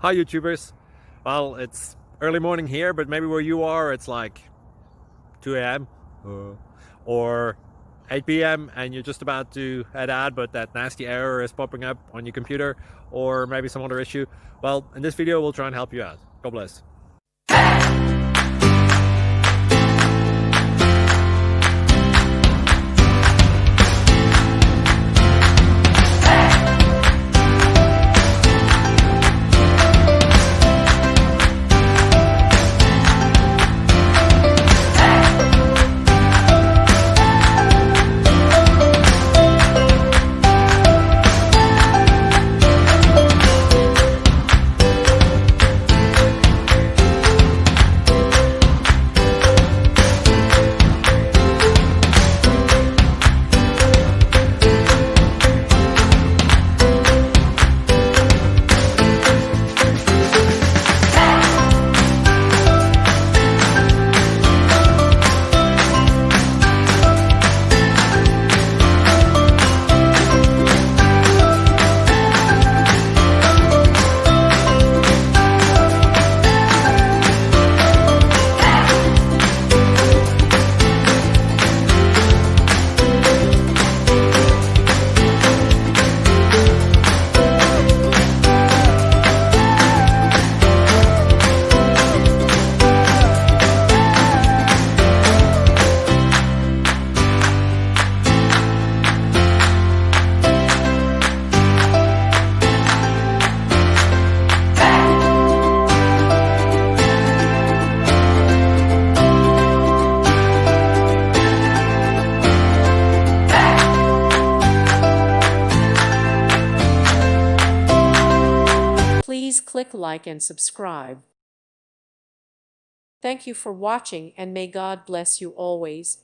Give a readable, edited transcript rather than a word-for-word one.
Hi YouTubers. Well, it's early morning here, but maybe where you are it's like 2 a.m. or 8 p.m. and you're just about to head out, but that nasty error is popping up on your computer, or maybe some other issue. Well, in this video we'll try and help you out. God bless. Please click like and subscribe. Thank you for watching, and may God bless you always.